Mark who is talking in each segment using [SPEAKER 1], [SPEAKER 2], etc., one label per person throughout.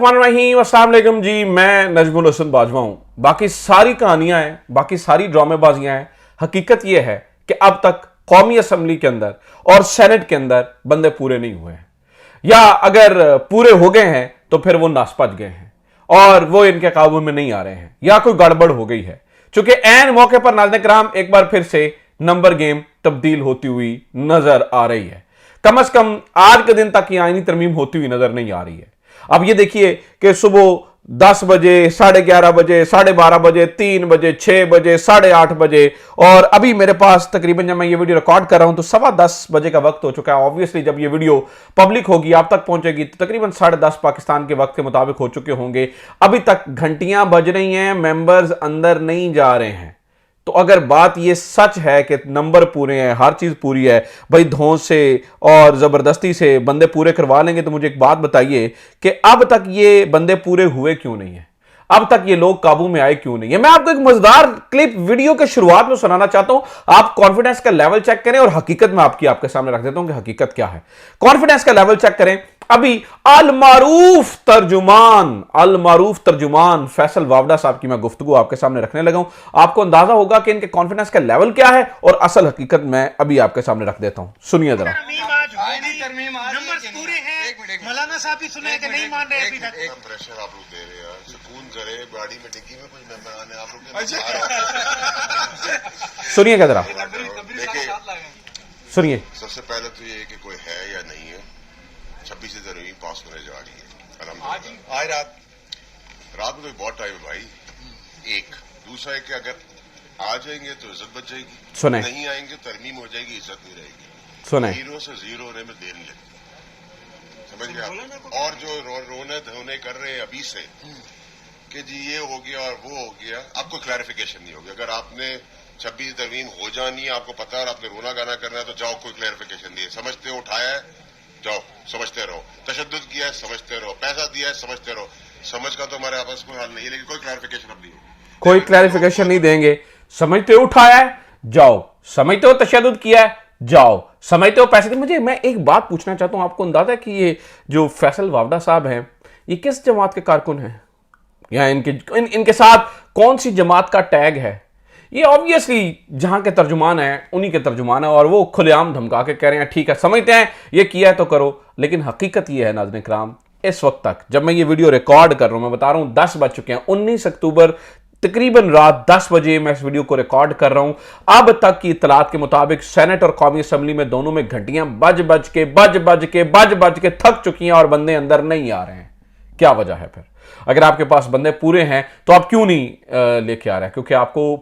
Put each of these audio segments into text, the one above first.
[SPEAKER 1] अस्सलाम वालेकुम जी, मैं नजमुल हसन बाजवा हूं। बाकी सारी कहानियां हैं, बाकी सारी ड्रामेबाजियां हैं। हकीकत यह है कि अब तक कौमी असम्बली के अंदर और सेनेट के अंदर बंदे पूरे नहीं हुए हैं, या अगर पूरे हो गए हैं तो फिर वो नासपच गए हैं और वो इनके काबू में नहीं आ रहे हैं, या कोई गड़बड़ हो गई है। चूंकि एन मौके पर नाज़रीन किराम एक बार फिर से नंबर गेम तब्दील होती हुई नजर आ रही है। कम से कम आज के दिन तक ये आईनी तरमीम होती हुई नजर नहीं आ रही है। अब ये देखिए कि सुबह 10 बजे, 11:30 बजे, 12:30 बजे, 3 बजे, 6 बजे, 8:30 बजे, और अभी मेरे पास तकरीबन जब मैं ये वीडियो रिकॉर्ड कर रहा हूं तो 10:15 बजे का वक्त हो चुका है। ऑब्वियसली जब ये वीडियो पब्लिक होगी, आप तक पहुंचेगी, तो तकरीबन 10:30 पाकिस्तान के वक्त के मुताबिक हो चुके होंगे। अभी तक घंटियां बज रही हैं, मेंबर्स अंदर नहीं जा रहे हैं। तो अगर बात यह सच है कि नंबर पूरे हैं, हर चीज पूरी है, भाई धौंस से और जबरदस्ती से बंदे पूरे करवा लेंगे, तो मुझे एक बात बताइए कि अब तक ये बंदे पूरे हुए क्यों नहीं है? अब तक ये लोग काबू में आए क्यों नहीं है? मैं आपको एक मजेदार क्लिप वीडियो के शुरुआत में सुनाना चाहता हूं। आप कॉन्फिडेंस का लेवल चेक करें और हकीकत में आपके सामने रख देता हूं कि हकीकत क्या है। कॉन्फिडेंस का लेवल चेक करें। अभी अल मारूफ तर्जुमान फैसल वावडा साहब की मैं गुफ्तगू आपके सामने रखने लगा हूं। आपको अंदाजा होगा कि इनके कॉन्फिडेंस का लेवल क्या है और असल हकीकत मैं अभी आपके सामने रख देता हूं। सुनिए जरा।
[SPEAKER 2] मौलाना साहब भी सुने कि नहीं मान रहे अभी तक।
[SPEAKER 3] एक प्रेशर आप लोग दे रहे हैं, सुकून करे, गाड़ी में डिग्गी में कुछ मेंबर आने आप लोग
[SPEAKER 1] सुनिएगा जरा,
[SPEAKER 3] देखिए।
[SPEAKER 1] सुनिए।
[SPEAKER 3] सबसे पहले तो ये कि कोई है या नहीं है। 26 जनवरी पास होने जा रही है आज रात में तो बहुत टाइम है भाई। एक दूसरा है कि अगर आ जाएंगे तो इज्जत बच जाएगी,
[SPEAKER 1] सुने,
[SPEAKER 3] नहीं आएंगे तरमीम हो जाएगी, इज्जत नहीं रहेगी।
[SPEAKER 1] सुने,
[SPEAKER 3] जीरो से जीरो होने में देर नहीं लगती, समझ गए आप? और जो रोने धोने कर रहे हैं अभी से कि जी ये हो गया और वो हो गया, आपको क्लैरिफिकेशन नहीं होगी। अगर आपने 26 तरमीम हो जानी है, आपको पता है, और आपने रोना गाना करना है, तो जाओ, कोई क्लैरिफिकेशन नहीं है। समझते हो, उठाया है, जाओ समझते रहो। तशद्दुद किया है, समझते रहो। पैसा दिया है, समझते रहो। समझ का तो हमारे आपस में हल नहीं है, लेकिन कोई क्लैरिफिकेशन अब नहीं होगी,
[SPEAKER 1] कोई क्लैरिफिकेशन नहीं देंगे। समझते हो उठाया है, जाओ। समझते हो तशद्दुद किया है, जाओ। समझते हो पैसे। मुझे मैं एक बात पूछना चाहता हूं, आपको अंदाजा है कि ये जो फैसल वावडा साहब हैं, ये किस जमात के कारकुन हैं, या इनके साथ कौन सी जमात का टैग है? ये ऑब्वियसली जहां के तर्जुमान हैं उन्हीं के तर्जुमान है, और वो खुलेआम धमका के कह रहे हैं ठीक है, समझते हैं, ये किया है तो करो। लेकिन हकीकत ये है नाज़रीन किराम, इस वक्त तक जब मैं ये वीडियो रिकॉर्ड कर रहा हूं, मैं बता रहा हूं 10 बज चुके हैं, 19 अक्टूबर तकरीबन रात 10 बजे मैं इस वीडियो को रिकॉर्ड कर रहा हूं। अब तक की इत्तलात के मुताबिक सेनेट और कौमी असम्बली में दोनों में घंटियां बज बज के थक चुकी हैं और बंदे अंदर नहीं आ रहे हैं। क्या वजह है फिर? अगर आपके पास बंदे पूरे हैं तो आप क्यों नहीं लेके आ रहे हैं? क्योंकि आपको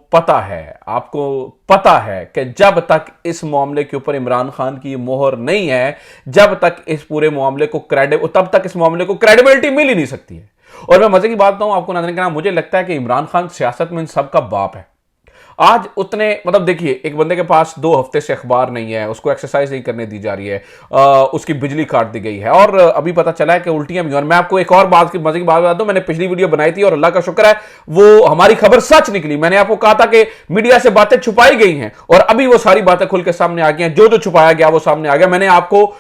[SPEAKER 1] पता है कि जब तक इस मामले के ऊपर इमरान खान की मोहर नहीं है, जब तक इस पूरे मामले को तब तक इस मामले को क्रेडिबिलिटी मिल ही नहीं सकती है। और मैं मजे की बात बताऊं आपको नाज़रीन किराम, मुझे लगता है कि इमरान खान सियासत में इन सबका बाप है। आज उतने मतलब देखिए, एक बंदे के पास 2 हफ्ते से अखबार नहीं है, उसको एक्सरसाइज नहीं करने दी जा रही है, उसकी बिजली काट दी गई है, और अभी पता चला है कि उल्टियां भी। और मैं आपको एक और बात की मजे की बात बता दूं, मैंने पिछली वीडियो बनाई थी और अल्लाह का शुक्र है वो हमारी खबर सच निकली। मैंने आपको कहा था कि मीडिया से बातें छुपाई गई हैं, और अभी वो सारी बातें खुल के सामने आ गई हैं। जो छुपाया गया वो सामने आ गया। मैंने आपको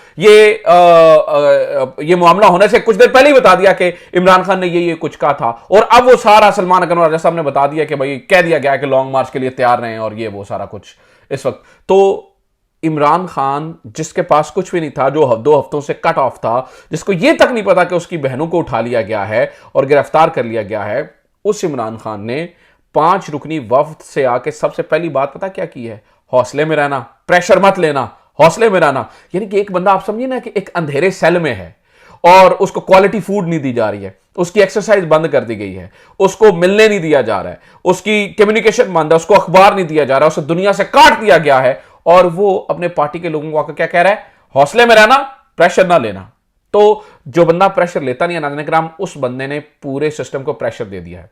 [SPEAKER 1] ये मामला होने से कुछ देर पहले ही बता दिया कि इमरान खान ने ये कुछ कहा था, और अब वो सारा सलमान अकबर राजा साहब ने बता दिया कि भाई कह दिया गया कि लॉन्ग मार्च के लिए तैयार रहे, और ये वो सारा कुछ इस वक्त। तो इमरान खान जिसके पास कुछ भी नहीं था, जो 2 हफ्तों से कट ऑफ था, जिसको ये तक नहीं पता कि उसकी बहनों को उठा लिया गया है और गिरफ्तार कर लिया गया है, उस इमरान खान ने 5 रुकनी वफ्द से आके सबसे पहली बात पता क्या की है? हौसले में रहना, प्रेशर मत लेना, हौसले में रहना। यानी कि एक बंदा, आप समझिए ना कि एक अंधेरे सेल में है और उसको क्वालिटी फूड नहीं दी जा रही है, उसकी एक्सरसाइज बंद कर दी गई है, उसको मिलने नहीं दिया जा रहा है, उसकी कम्युनिकेशन बंद है, उसको अखबार नहीं दिया जा रहा है, उसे दुनिया से काट दिया गया है, और वो अपने पार्टी के लोगों को आकर क्या कह रहा है? हौसले में रहना, प्रेशर ना लेना। तो जो बंदा प्रेशर लेता नहीं है नाज़रीन किराम, उस बंदे ने पूरे सिस्टम को प्रेशर दे दिया है।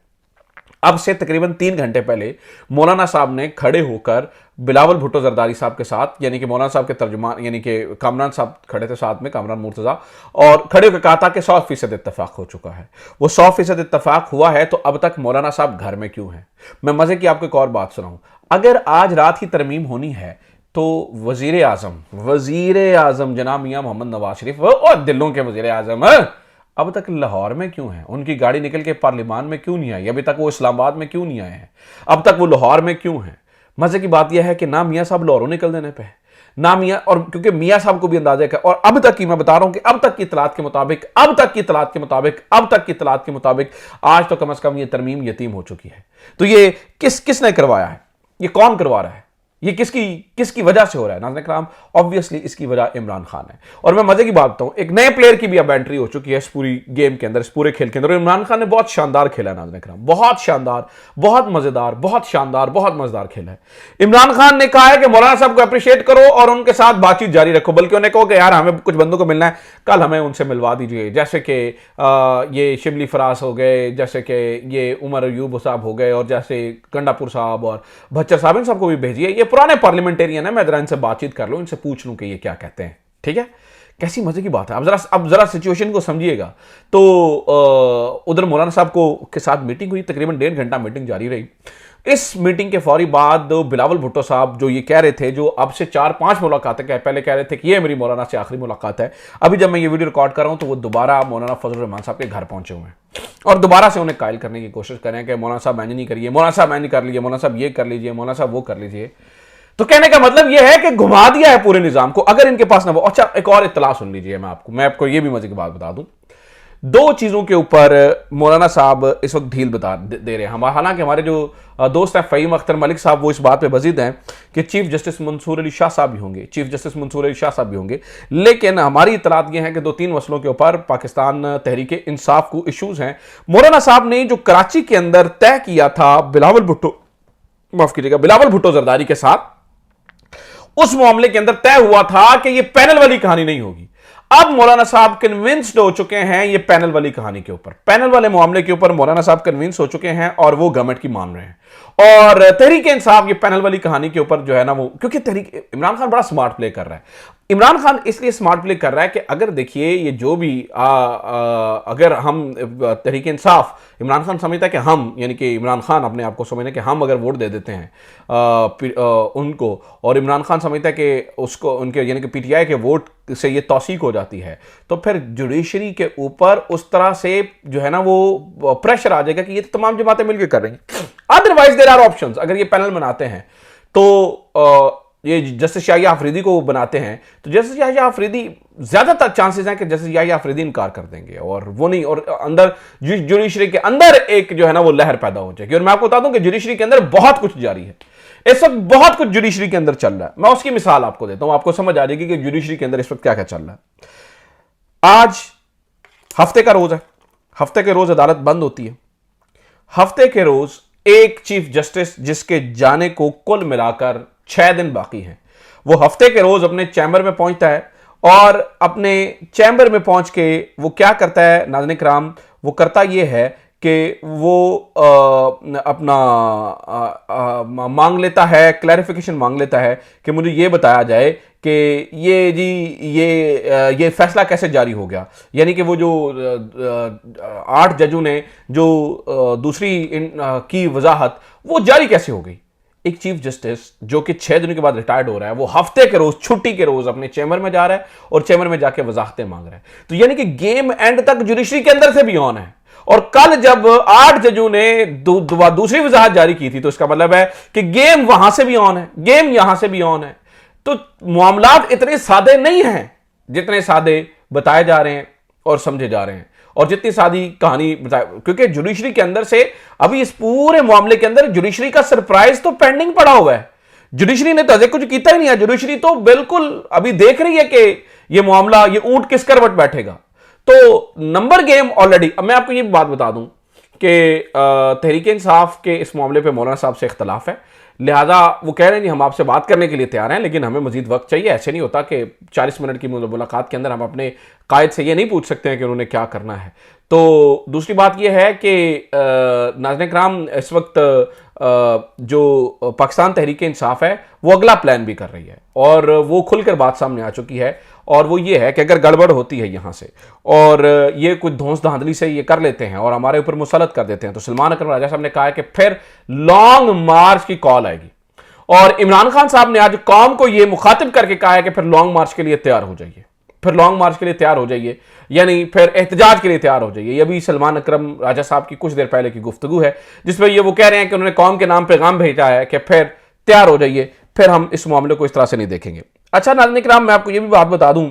[SPEAKER 1] अब से तकरीबन 3 घंटे पहले मौलाना साहब ने खड़े होकर बिलावल भुट्टो जरदारी साहब के साथ, यानी कि मौलाना साहब के तर्जुमान यानी कि कामरान साहब खड़े थे साथ में, कामरान मुर्तजा, और खड़े होकर कहा था कि 100% इत्तेफाक हो चुका है। वो 100% इत्तेफाक हुआ है, तो अब तक मौलाना साहब घर में क्यों हैं? मैं मजे की आपको एक और बात सुनाऊं। अगर आज रात ही तरमीम होनी है तो वजीर आजम जनाब मियां मोहम्मद नवाज शरीफ, और दिलों के वजीर आजम, अब तक लाहौर में क्यों है? उनकी गाड़ी निकल के पार्लियामान में क्यों नहीं आई? अभी तक वो इस्लामाबाद में क्यों नहीं आए हैं? अब तक वो लाहौर में क्यों है? मजे की बात यह है कि ना मियाँ साहब लाहौरों निकल देने पे ना मियाँ, और क्योंकि मियाँ साहब को भी अंदाजा है, और अब तक की मैं बता रहा हूं कि अब तक की इतलात के मुताबिक आज तो कम से कम ये तरमीम यतीम हो चुकी है। तो ये किसने करवाया है? ये कौन करवा रहा है? ये किसकी वजह से हो रहा है? नाज़रीन किराम, ऑब्वियसली इसकी वजह इमरान खान है। और मैं मजे की बात बताऊं, एक नए प्लेयर की भी अब एंट्री हो चुकी है इस पूरी गेम के अंदर, इस पूरे खेल के अंदर। इमरान खान ने बहुत शानदार खेला है नाज़रीन किराम, बहुत शानदार, बहुत मजेदार, बहुत शानदार, बहुत मजेदार खेला है। इमरान खान ने कहा है कि मौलाना साहब को अप्रिशिएट करो और उनके साथ बातचीत जारी रखो, बल्कि उन्हें कहो कि यार हमें कुछ बंदों को मिलना है, कल हमें उनसे मिलवा दीजिए, जैसे कि ये शिबली फराज हो गए, जैसे कि ये उमर अयूब साहब हो गए, और जैसे गंडापुर साहब और भच्चर साहब, इन सबको भी भेजिए। ये पुराने पार्लियामेंटेरियन है, मैं जरा इनसे बातचीत कर लूं, इनसे पूछ लूं कि ये क्या कहते हैं। ठीक है, कैसी मजे की बात है। अब जरा सिचुएशन को समझिएगा। तो उधर मौलाना साहब के साथ मीटिंग हुई, तकरीबन 1.5 घंटा मीटिंग जारी रही। इस मीटिंग के फौरी बाद बिलावल भुट्टो साहब जो ये कह रहे थे, जो अब से 4-5 मुलाकातें पहले कह रहे थे कि ये मेरी मौलाना से आखिरी मुलाकात है, अभी जब मैं ये वीडियो रिकॉर्ड कर रहा हूं तो वो दोबारा मौलाना फजल रहमान साहब के घर पहुंचे हुए हैं और दोबारा से उन्हें कायल करने की कोशिश कर रहे हैं कि मौलाना साहब मैंने नहीं करिए, मौलाना साहब मैंने कर लीजिए, मौलाना साहब ये कर लीजिए, मौलाना साहब वो कर लीजिए। तो कहने का मतलब यह है कि घुमा दिया है पूरे निजाम को, अगर इनके पास ना वो। अच्छा, एक और इत्तला सुन लीजिए, मैं आपको ये भी मजे की बात बता दूं। 2 चीजों के ऊपर मौलाना साहब इस वक्त ढील दे रहे हैं। हालांकि हमारे जो दोस्त हैं फ़हीम अख्तर मलिक साहब, वो इस बात पे बजीद हैं कि चीफ जस्टिस मंसूर अली शाह साहब भी होंगे, लेकिन हमारी इतलात ये हैं कि 2-3 मसलों के ऊपर पाकिस्तान तहरीक इंसाफ को इशूज हैं। मौलाना साहब ने जो कराची के अंदर तय किया था बिलावल भुट्टो जरदारी के साथ, उस मामले के अंदर तय हुआ था कि यह पैनल वाली कहानी नहीं होगी। अब मौलाना साहब कन्विंस्ड हो चुके हैं ये पैनल वाली कहानी के ऊपर, पैनल वाले मामले के ऊपर मौलाना साहब कन्विंस हो चुके हैं और वो गवर्नमेंट की मान रहे हैं। और तहरीक इंसाफ ये पैनल वाली कहानी के ऊपर जो है ना वो, क्योंकि इमरान खान बड़ा स्मार्ट प्ले कर रहा है। इमरान खान इसलिए स्मार्ट प्ले कर रहा है कि अगर देखिए ये जो भी अगर हम तहरीक इंसाफ, इमरान खान समझता है कि हम, यानी कि इमरान खान अपने आप को समझने कि हम अगर वोट दे देते हैं उनको, और इमरान खान समझता है कि उसको उनके यानी कि पीटीआई के वोट से ये तौसीक हो जाती है, तो फिर जुडिशरी के ऊपर उस तरह से जो है ना वो प्रेशर आ जाएगा कि ये तमाम जमातें मिलकर कर रही हैं। Otherwise there are options. अगर ये पैनल बनाते हैं तो ये जस्टिस याहिया अफरीदी को बनाते हैं, तो जस्टिस याहिया अफरीदी, ज्यादातर चांसेस हैं कि जस्टिस याहिया अफरीदी इनकार कर देंगे और वो नहीं, और अंदर जुडिशरी के अंदर एक जो है ना वो लहर पैदा हो जाएगी। और मैं आपको बता दूं कि जुडिशरी के अंदर बहुत कुछ जारी है, इस वक्त बहुत कुछ जुडिशरी के अंदर चल रहा है। मैं उसकी मिसाल आपको देता हूं, आपको समझ आ जाएगी कि जुडिशरी के अंदर इस वक्त क्या क्या चल रहा है। आज हफ्ते का रोज है, हफ्ते के रोज अदालत बंद होती है। हफ्ते के रोज एक चीफ जस्टिस जिसके जाने को कुल मिलाकर 6 दिन बाकी हैं, वो हफ्ते के रोज अपने चैम्बर में पहुंचता है और अपने चैम्बर में पहुंच के वो क्या करता है नाज़रीन किराम, वो करता ये है कि वो अपना मांग लेता है, क्लैरिफिकेशन मांग लेता है कि मुझे ये बताया जाए कि ये जी ये फैसला कैसे जारी हो गया। यानी कि वो जो 8 जजों ने जो दूसरी की वजाहत वो जारी कैसे हो गई। एक चीफ जस्टिस जो कि 6 दिनों के बाद रिटायर्ड हो रहा है, वो हफ्ते के रोज, छुट्टी के रोज अपने चैम्बर में जा रहा है और चैम्बर में जाके वजाहतें मांग रहा है। तो यानी कि गेम एंड तक जुडिशरी के अंदर से भी ऑन है। और कल जब 8 जजों ने दूसरी वजाहत जारी की थी, तो इसका मतलब है कि गेम वहां से भी ऑन है, गेम यहां से भी ऑन है। तो मामलात इतने सादे नहीं हैं जितने सादे बताए जा रहे हैं और समझे जा रहे हैं, और जितनी सादी कहानी बताए, क्योंकि जुडिशरी के अंदर से अभी इस पूरे मामले के अंदर जुडिशरी का सरप्राइज तो पेंडिंग पड़ा हुआ है। जुडिशरी ने तो अजय कुछ किया ही नहीं है। जुडिशरी तो बिल्कुल अभी देख रही है कि ये मामला, ये ऊंट किस करवट बैठेगा। तो नंबर गेम ऑलरेडी। अब मैं आपको ये बात बता दूं कि तहरीक इंसाफ के इस मामले पे मौलाना साहब से इख्तलाफ है, लिहाजा वो कह रहे हैं जी हम आपसे बात करने के लिए तैयार हैं, लेकिन हमें मजीद वक्त चाहिए। ऐसे नहीं होता कि 40 मिनट की मुलाकात के अंदर हम अपने कायद से ये नहीं पूछ सकते हैं कि उन्होंने क्या करना है। तो दूसरी बात यह है कि नाज़रीन किराम, इस वक्त जो पाकिस्तान तहरीक इंसाफ है वो अगला प्लान भी कर रही है, और वो खुलकर बात सामने आ चुकी है, और वो ये है कि अगर गड़बड़ होती है यहाँ से और ये कुछ धौंस धांधली से ये कर लेते हैं और हमारे ऊपर मुसलत कर देते हैं, तो सलमान अकरम राजा साहब ने कहा है कि फिर लॉन्ग मार्च की कॉल आएगी। और इमरान खान साहब ने आज कौम को ये मुखातिब करके कहा है कि फिर लॉन्ग मार्च के लिए तैयार हो जाइए, फिर लॉन्ग मार्च के लिए तैयार हो जाइए, यानी फिर एहतजाज के लिए तैयार हो जाइए। ये भी सलमान अकरम राजा साहब की कुछ देर पहले की गुफ्तगू है, जिसमें ये वो कह रहे हैं कि उन्होंने कौम के नाम पैगाम भेजा है कि फिर तैयार हो जाइए, फिर हम इस मामले को इस तरह से नहीं देखेंगे। अच्छा नाज़रीन किराम, मैं आपको ये भी बात बता दूं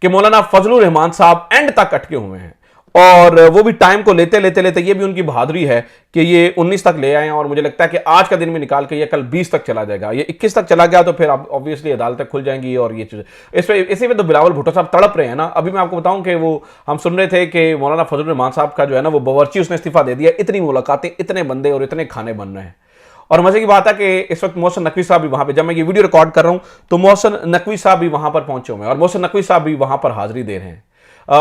[SPEAKER 1] कि मौलाना फजलुर रहमान साहब एंड तक अटके हुए हैं, और वो भी टाइम को लेते लेते लेते, ये भी उनकी बहादुरी है कि ये 19 तक ले आए हैं, और मुझे लगता है कि आज का दिन में निकाल के ये कल 20 तक चला जाएगा। ये 21 तक चला गया तो फिर ऑब्वियसली अदालतें खुल जाएंगी और ये चीज़ इसी में तो बिलावल भुट्टो साहब तड़प रहे हैं ना। अभी मैं आपको बताऊं कि वो हम सुन रहे थे कि मौलाना फजलुर रहमान साहब का जो है ना वो बावर्ची उसने इस्तीफा दे दिया। इतनी मुलाकातें, इतने बंदे और इतने खाने बन रहे हैं। और मजे की बात है कि इस वक्त मोहसिन नकवी साहब भी वहां पे, जब मैं ये वीडियो रिकॉर्ड कर रहा हूं तो मोहसिन नकवी साहब भी वहां पर पहुंचे हुए हैं और मोहसिन नकवी साहब भी वहां पर हाजिरी दे रहे हैं।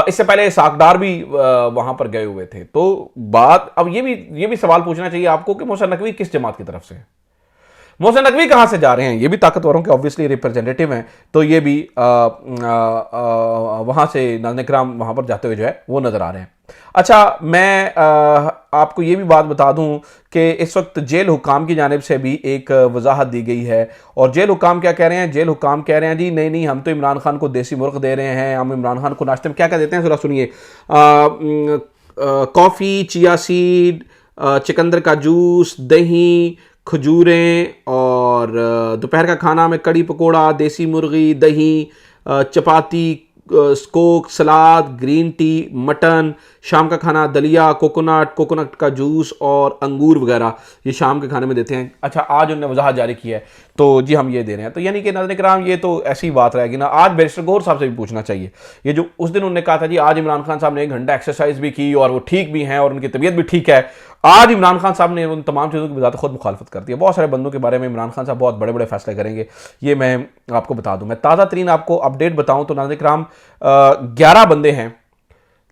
[SPEAKER 1] इससे पहले साकदार भी वहां पर गए हुए थे। तो बात अब ये भी सवाल पूछना चाहिए आपको कि मोहसिन नकवी किस जमात की तरफ से है, मोहसिन नकवी कहां से जा रहे हैं। ये भी ताकतवरों के ऑब्वियसली रिप्रेजेंटेटिव हैं, तो ये भी वहां से नाज़रीन किराम वहां पर जाते हुए जो है वो नजर आ रहे हैं। अच्छा, मैं आपको ये भी बात बता दूं कि इस वक्त जेल हुकाम की जानिब से भी एक वजाहत दी गई है, और जेल हुकाम क्या कह रहे हैं, जेल हुकाम कह रहे हैं जी नहीं नहीं, हम तो इमरान खान को देसी मुर्ग दे रहे हैं, हम इमरान खान को नाश्ते में क्या क्या देते हैं जरा सुनिए, कॉफ़ी, चिया सीड, चुकंदर का जूस, दही, खजूरें, और दोपहर का खाना में कड़ी पकोड़ा, देसी मुर्गी, दही, चपाती, कोक, सलाद, ग्रीन टी, मटन, शाम का खाना दलिया, कोकोनट का जूस और अंगूर वगैरह ये शाम के खाने में देते हैं। अच्छा, आज उन्होंने वजाहत जारी की है तो जी हम ये दे रहे हैं। तो यानी कि नाज़रीन किराम ये तो ऐसी बात रहेगी ना। आज बैरिस्टर गौहर साहब से भी पूछना चाहिए, ये जो उस दिन उन्होंने कहा था जी आज इमरान खान साहब ने 1 घंटा एक्सरसाइज भी की और वो ठीक भी हैं और उनकी तबीयत भी ठीक है। आज इमरान खान साहब ने उन तमाम चीज़ों की वजाहत खुद मुखालफत कर दी है। बहुत सारे बंदों के बारे में इमरान खान साहब बहुत बड़े बड़े फैसले करेंगे, ये मैं आपको बता दूं। मैं ताज़ा तरीन आपको अपडेट बताऊं तो नाज़रीन किराम 11 बंदे हैं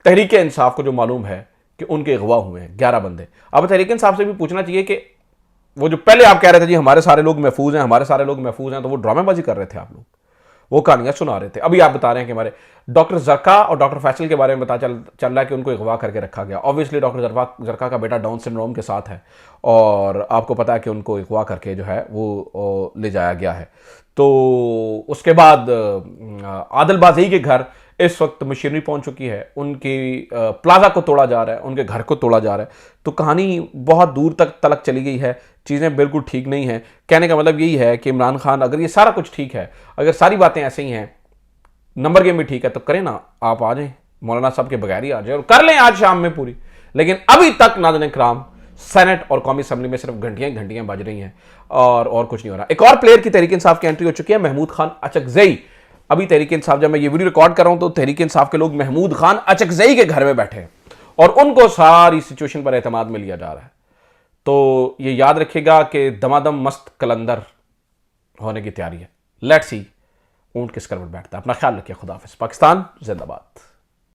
[SPEAKER 1] तहरीक इंसाफ को जो मालूम है कि उनके अगवा हुए हैं 11 बंदे। अब तहरीक इंसाफ से भी पूछना चाहिए कि वो जो पहले आप कह रहे थे जी हमारे सारे लोग महफूज हैं, हमारे सारे लोग महफूज हैं, तो वो ड्रामेबाजी कर रहे थे, आप लोग वो कहानियां सुना रहे थे। अभी आप बता रहे हैं कि हमारे डॉक्टर जरका और डॉक्टर फैसल के बारे में पता चल रहा है कि उनको अगवा करके रखा गया। ऑब्वियसली डॉक्टर जरका का बेटा डाउन सिंड्रोम के साथ है और आपको पता है कि उनको अगवा करके जो है वो ले जाया गया है। तो उसके बाद आदिल बाज़ई के घर इस वक्त मशीनरी पहुंच चुकी है, उनकी प्लाजा को तोड़ा जा रहा है, उनके घर को तोड़ा जा रहा है। तो कहानी बहुत दूर तलक चली गई है, चीज़ें बिल्कुल ठीक नहीं हैं। कहने का मतलब यही है कि इमरान खान, अगर ये सारा कुछ ठीक है, अगर सारी बातें ऐसे ही हैं, नंबर गेम भी ठीक है, तो करें ना, आप आ जाएं मौलाना साहब के बगैर ही आ जाए और कर लें आज शाम में पूरी। लेकिन अभी तक नाज़रीन किराम सेनेट और कौमी असम्बली में सिर्फ घंटियां बज रही हैं और कुछ नहीं हो रहा। एक और प्लेयर की तहरीक इंसाफ की एंट्री हो चुकी है, महमूद खान अचकजई। अभी तहरीक इंसाफ, जब मैं ये वीडियो रिकॉर्ड कर रहा हूं तो तहरीक इंसाफ के लोग महमूद खान अचकजई के घर में बैठे हैं और उनको सारी सिचुएशन पर एतमाद में लिया जा रहा है। तो ये याद रखिएगा कि दमादम मस्त कलंदर होने की तैयारी है। लेट्स सी ऊंट किस करवट बैठता है। अपना ख्याल रखिए, खुदा हाफिज़। पाकिस्तान जिंदाबाद।